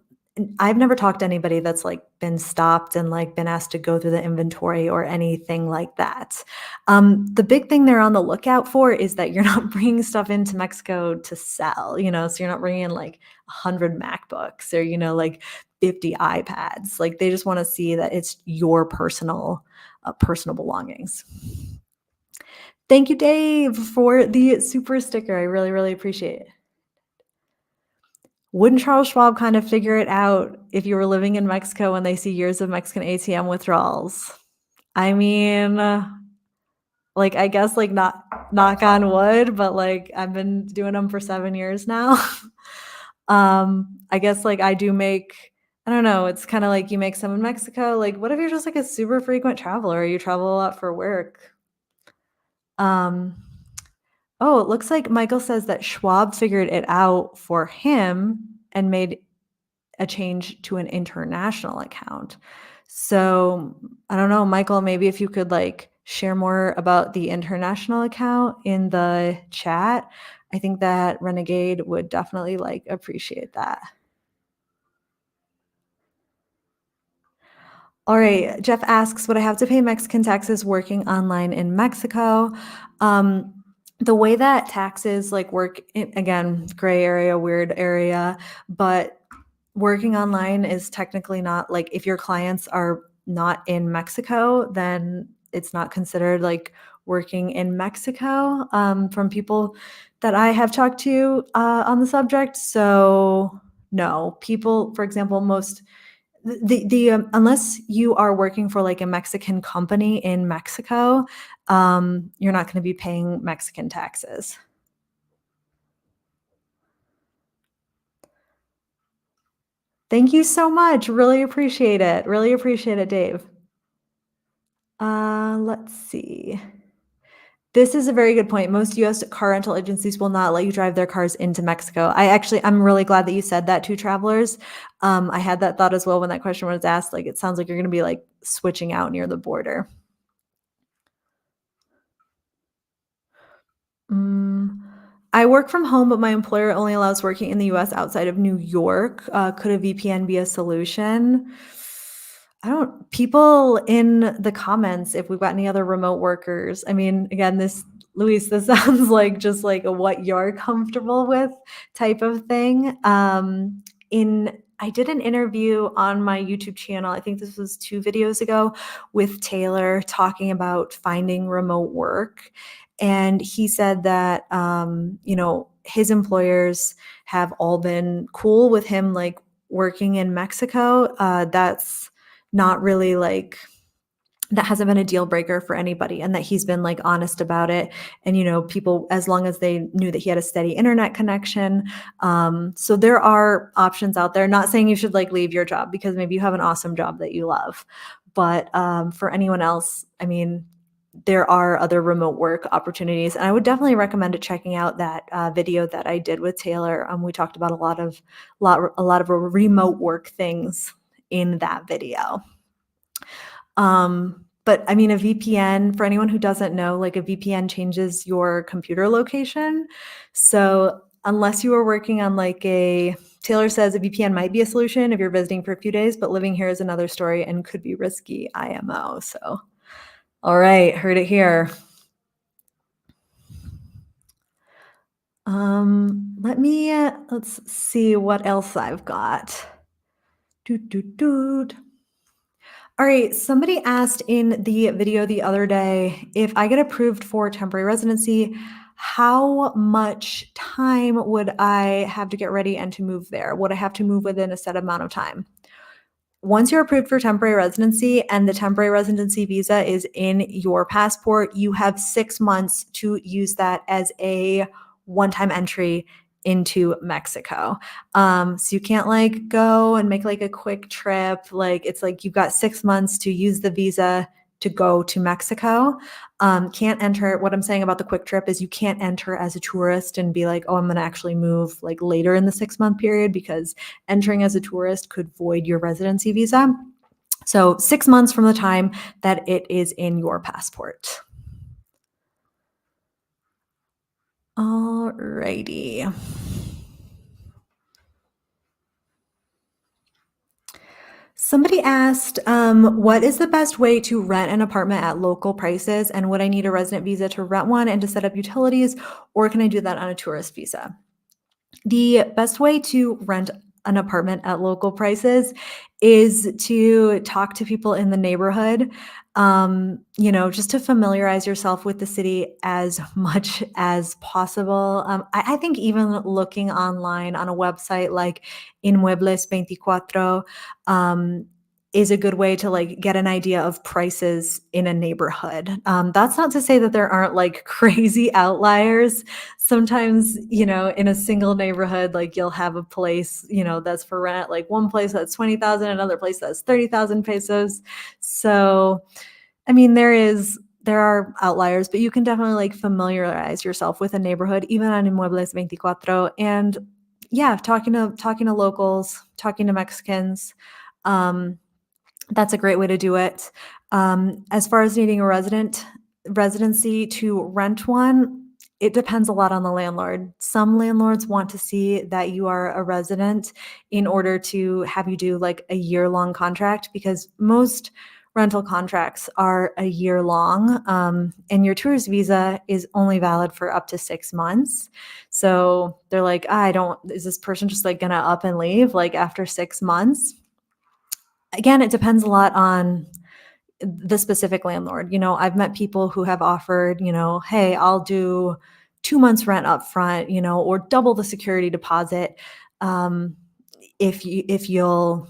I've never talked to anybody that's like been stopped and like been asked to go through the inventory or anything like that. The big thing they're on the lookout for is that you're not bringing stuff into Mexico to sell, so you're not bringing in like 100 MacBooks or like 50 iPads. Like, they just want to see that it's your personal belongings. Thank you, Dave, for the super sticker. I really, really appreciate it. Wouldn't Charles Schwab kind of figure it out if you were living in Mexico when they see years of Mexican ATM withdrawals? I mean, I guess, not knock on wood, but I've been doing them for 7 years now. I guess I do make, I don't know, it's kind of like you make some in Mexico. What if you're just a super frequent traveler? You travel a lot for work. Oh, it looks like Michael says that Schwab figured it out for him and made a change to an international account. So I don't know, Michael, maybe if you could share more about the international account in the chat. I think that Renegade would definitely appreciate that. All right, Jeff asks, would I have to pay Mexican taxes working online in Mexico? The way that taxes work, again, gray area, weird area, but working online is technically not if your clients are not in Mexico, then it's not considered working in Mexico, from people that I have talked to on the subject. So no, people, for example, unless you are working for a Mexican company in Mexico, you're not going to be paying Mexican taxes. Thank you so much. Really appreciate it. Really appreciate it, Dave. Let's see. This is a very good point. Most U.S. car rental agencies will not let you drive their cars into Mexico. I'm really glad that you said that to travelers. I had that thought as well when that question was asked. It sounds like you're going to be switching out near the border. I work from home, but my employer only allows working in the U.S. outside of New York. Could a VPN be a solution? People in the comments, if we've got any other remote workers. I mean, again, Luis, this sounds like just a what you're comfortable with type of thing. I did an interview on my YouTube channel. I think this was 2 videos ago with Taylor talking about finding remote work. And he said that, his employers have all been cool with him like working in Mexico. That's not really like that hasn't been a deal breaker for anybody, and that he's been like honest about it. And people, as long as they knew that he had a steady internet connection. So there are options out there. Not saying you should like leave your job, because maybe you have an awesome job that you love, but for anyone else, I mean, there are other remote work opportunities, and I would definitely recommend checking out that video that I did with Taylor. We talked about a lot of remote work things in that video. But I mean, a VPN, for anyone who doesn't know, like a VPN changes your computer location. So unless you are working on Taylor says a VPN might be a solution if you're visiting for a few days, but living here is another story and could be risky, IMO. So, all right, heard it here. Let's see what else I've got. All right, somebody asked in the video the other day, if I get approved for temporary residency, how much time would I have to get ready and to move there? Would I have to move within a set amount of time? Once you're approved for temporary residency and the temporary residency visa is in your passport, you have 6 months to use that as a one-time entry into Mexico. So you can't like go and make like a quick trip. Like it's like you've got 6 months to use the visa to go to Mexico. Can't enter. What I'm saying about the quick trip is you can't enter as a tourist and be like, oh, I'm going to actually move like later in the 6-month period, because entering as a tourist could void your residency visa. So 6 months from the time that it is in your passport. All righty. Somebody asked, what is the best way to rent an apartment at local prices? And would I need a resident visa to rent one and to set up utilities, or can I do that on a tourist visa? The best way to rent an apartment at local prices is to talk to people in the neighborhood, just to familiarize yourself with the city as much as possible. I think even looking online on a website like Inmuebles 24, is a good way to like get an idea of prices in a neighborhood. That's not to say that there aren't like crazy outliers. Sometimes, in a single neighborhood, like you'll have a place, that's for rent, like one place that's 20,000, another place that's 30,000 pesos. So, I mean, there are outliers, but you can definitely like familiarize yourself with a neighborhood, even on Inmuebles 24. And yeah, talking to locals, talking to Mexicans, that's a great way to do it. As far as needing a residency to rent one, it depends a lot on the landlord. Some landlords want to see that you are a resident in order to have you do like a year-long contract, because most rental contracts are a year long, and your tourist visa is only valid for up to 6 months. So they're like, is this person just like gonna up and leave like after 6 months? Again, it depends a lot on the specific landlord. I've met people who have offered, hey, I'll do 2 months rent up front, or double the security deposit, if you'll,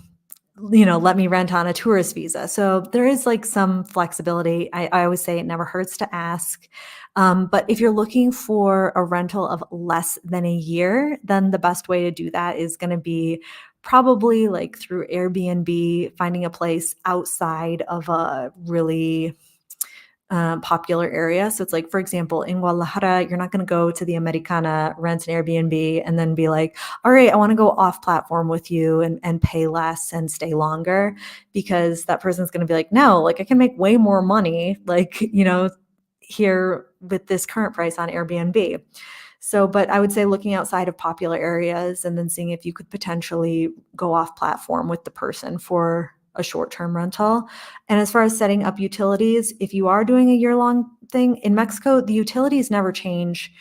let me rent on a tourist visa. So there is like some flexibility. I always say it never hurts to ask. But if you're looking for a rental of less than a year, then the best way to do that is going to be probably like through Airbnb, finding a place outside of a really popular area. So it's like, for example, in Guadalajara, you're not going to go to the Americana, rent an Airbnb, and then be like, all right, I want to go off platform with you and pay less and stay longer, because that person's going to be like, no, like I can make way more money, like, here with this current price on Airbnb. So, but I would say looking outside of popular areas and then seeing if you could potentially go off platform with the person for a short-term rental. And as far as setting up utilities, if you are doing a year-long thing in Mexico, the utilities never change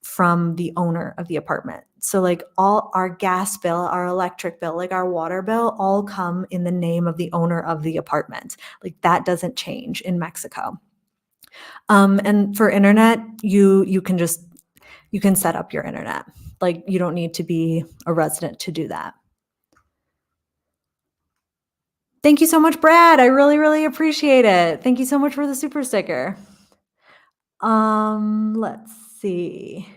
from the owner of the apartment. So like all our gas bill, our electric bill, like our water bill, all come in the name of the owner of the apartment. Like that doesn't change in Mexico. And for internet, you can set up your internet. Like you don't need to be a resident to do that. Thank you so much, Brad. I really, really appreciate it. Thank you so much for the super sticker. Let's see.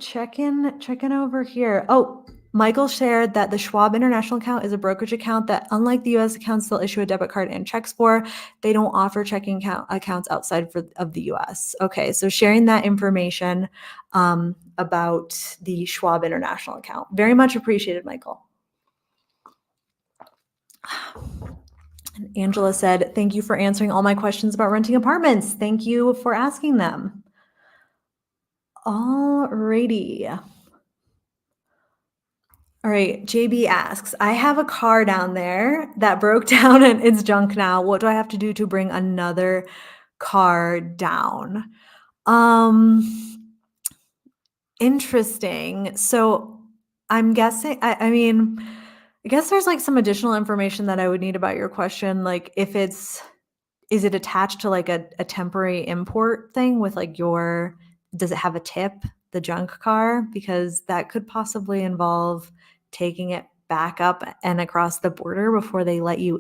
Check in over here. Oh, Michael shared that the Schwab International account is a brokerage account that, unlike the U.S. accounts, they'll issue a debit card and checks for. They don't offer checking accounts outside of the U.S. Okay, so sharing that information about the Schwab International account. Very much appreciated, Michael. And Angela said, thank you for answering all my questions about renting apartments. Thank you for asking them. Alrighty. All right, JB asks, I have a car down there that broke down and it's junk now. What do I have to do to bring another car down? Interesting. So I'm guessing, I mean, I guess there's like some additional information that I would need about your question. Like if is it attached to like a temporary import thing with like does it have a tip, the junk car? Because that could possibly involve taking it back up and across the border before they let you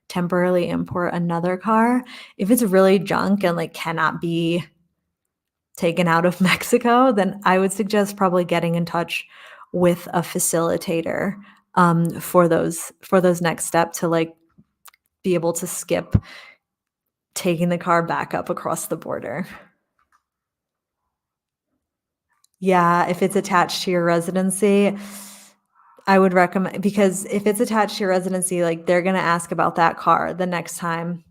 temporarily import another car. If it's really junk and like cannot be taken out of Mexico, then I would suggest probably getting in touch with a facilitator for those next steps to like be able to skip taking the car back up across the border. Yeah, if it's attached to your residency, I would recommend, because if it's attached to your residency, like they're going to ask about that car the next time.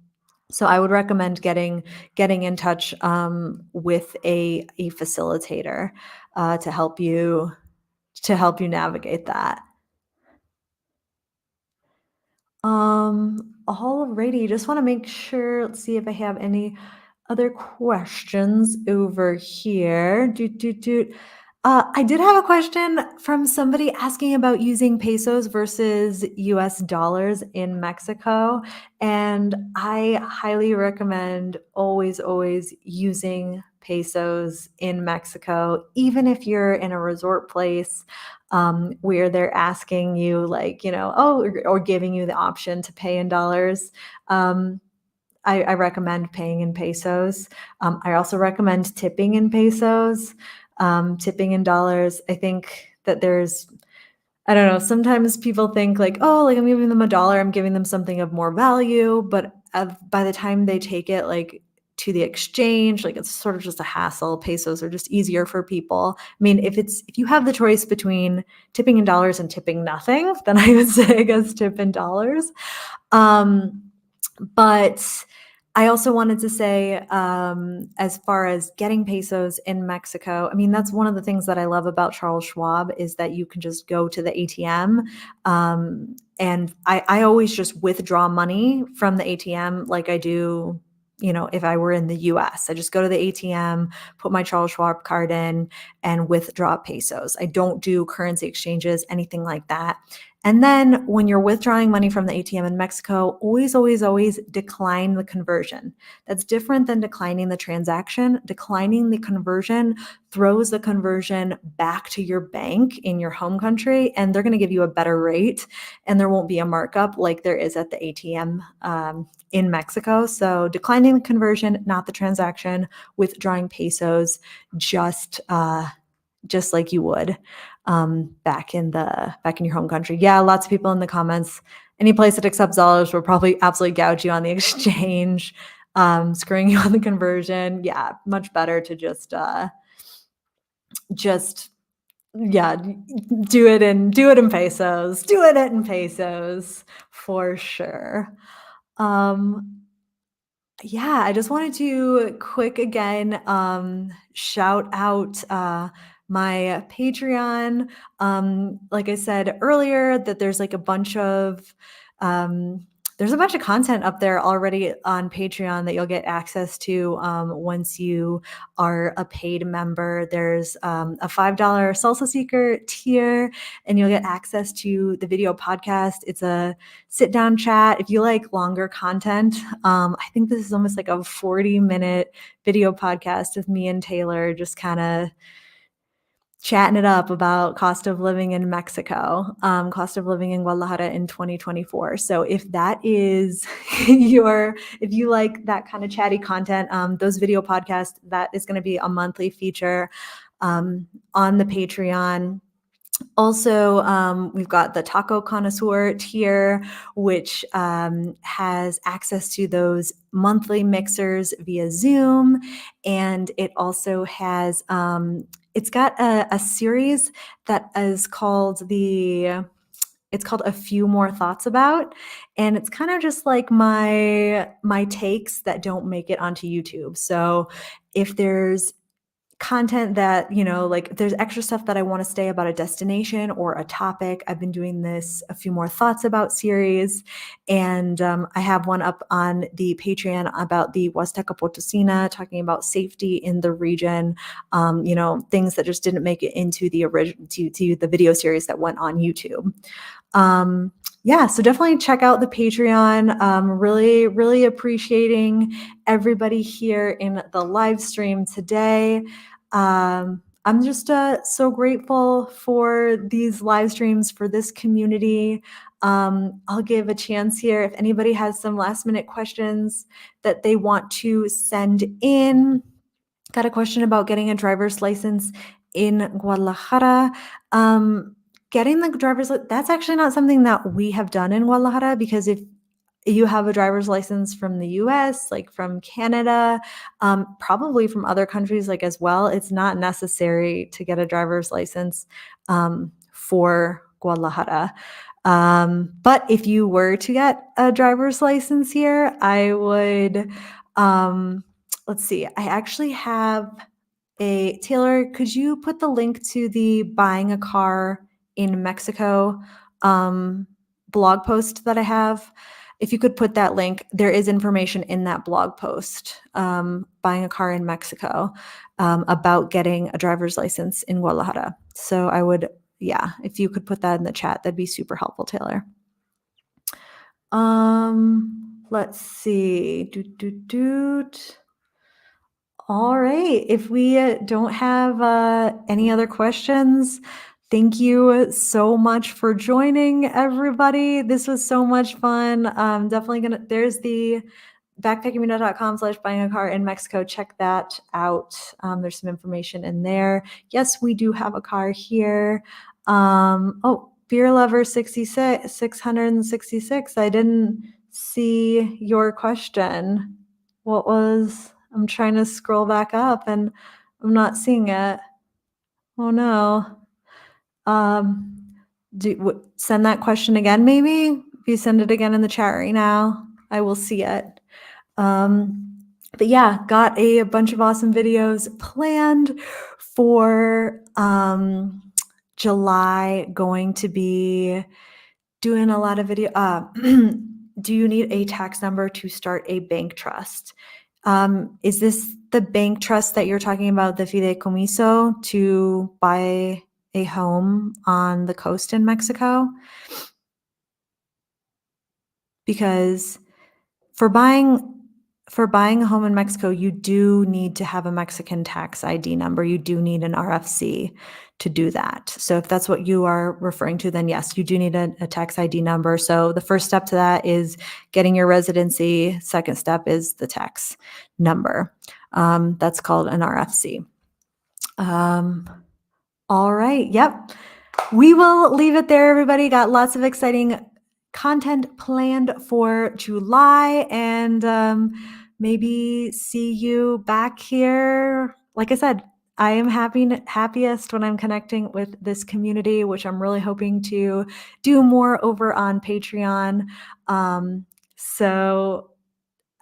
So I would recommend getting in touch with a facilitator to help you navigate that. Alrighty, just want to make sure, let's see if I have any other questions over here. I did have a question from somebody asking about using pesos versus US dollars in Mexico. And I highly recommend always using pesos in Mexico, even if you're in a resort place where they're asking you like, or giving you the option to pay in dollars. I recommend paying in pesos. I also recommend tipping in pesos, tipping in dollars. I think that I don't know, sometimes people think like, oh, like I'm giving them $1, I'm giving them something of more value. But by the time they take it like to the exchange, like it's sort of just a hassle. Pesos are just easier for people. I mean, if you have the choice between tipping in dollars and tipping nothing, then I would say I guess tip in dollars. But I also wanted to say, as far as getting pesos in Mexico, I mean, that's one of the things that I love about Charles Schwab is that you can just go to the ATM. And I always just withdraw money from the ATM like I do, if I were in the US. I just go to the ATM, put my Charles Schwab card in, and withdraw pesos. I don't do currency exchanges, anything like that. And then when you're withdrawing money from the ATM in Mexico, always decline the conversion. That's different than declining the transaction. Declining the conversion throws the conversion back to your bank in your home country, and they're going to give you a better rate, and there won't be a markup like there is at the ATM in Mexico. So declining the conversion, not the transaction, withdrawing pesos, just like you would back in your home country. Yeah, lots of people in the comments. Any place that accepts dollars will probably absolutely gouge you on the exchange, screwing you on the conversion. Yeah, much better to just do it in pesos. Do it in pesos for sure. Yeah, I just wanted to quick again shout out my Patreon. Like I said earlier, that there's like a bunch of there's a bunch of content up there already on Patreon that you'll get access to once you are a paid member. There's a $5 Salsa Seeker tier, and you'll get access to the video podcast. It's a sit-down chat. If you like longer content, I think this is almost like a 40-minute video podcast with me and Taylor just kind of chatting it up about cost of living in Mexico, cost of living in Guadalajara in 2024. So if that is if you like that kind of chatty content, those video podcasts, that is going to be a monthly feature on the Patreon. Also, we've got the Taco Connoisseur tier, which has access to those monthly mixers via Zoom. And it also has, it's got a series that is called it's called A Few More Thoughts About. And it's kind of just like my takes that don't make it onto YouTube. So if there's content that, like there's extra stuff that I want to say about a destination or a topic. I've been doing this A Few More Thoughts About series, and I have one up on the Patreon about the Huasteca Potosina, talking about safety in the region, things that just didn't make it into the to the video series that went on YouTube. So definitely check out the Patreon. Really, really appreciating everybody here in the live stream today. I'm just so grateful for these live streams, for this community. I'll give a chance here if anybody has some last minute questions that they want to send in. Got a question about getting a driver's license in Guadalajara. Getting the driver's license, that's actually not something that we have done in Guadalajara, because if you have a driver's license from the US, like from Canada, probably from other countries like as well, it's not necessary to get a driver's license for Guadalajara. But if you were to get a driver's license here, I would, let's see, I actually have Taylor, could you put the link to the Buying a Car in Mexico blog post that I have? If you could put that link, there is information in that blog post, Buying a Car in Mexico, about getting a driver's license in Guadalajara. So I would, if you could put that in the chat, that'd be super helpful, Taylor. Let's see. All right. If we don't have any other questions, thank you so much for joining, everybody. This was so much fun. Definitely there's the backpackingmedia.com/buying a car in Mexico. Check that out. There's some information in there. Yes, we do have a car here. Beer Lover 666. I didn't see your question. I'm trying to scroll back up and I'm not seeing it. Oh no. Send that question again, maybe? If you send it again in the chat right now, I will see it. But yeah, got a bunch of awesome videos planned for July. Going to be doing a lot of video. Do you need a tax number to start a bank trust? Is this the bank trust that you're talking about, the fideicomiso, to buy a home on the coast in Mexico? Because for buying a home in Mexico, you do need to have a Mexican tax ID number. You do need an RFC to do that. So if that's what you are referring to, then yes, you do need a tax ID number. So the first step to that is getting your residency. Second step is the tax number. That's called an RFC. All right. Yep. We will leave it there, everybody. Got lots of exciting content planned for July, and maybe see you back here. Like I said, I am happiest when I'm connecting with this community, which I'm really hoping to do more over on Patreon. So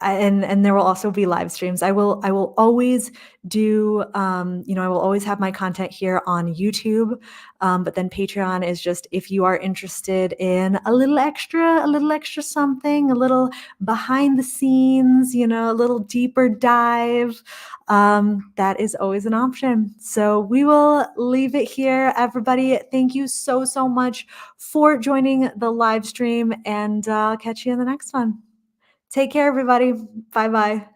and there will also be live streams. I will always do, I will always have my content here on YouTube, but then Patreon is just if you are interested in a little extra something, a little behind the scenes, a little deeper dive. That is always an option. So we will leave it here, everybody. Thank you so much for joining the live stream, and I'll catch you in the next one. Take care, everybody. Bye bye.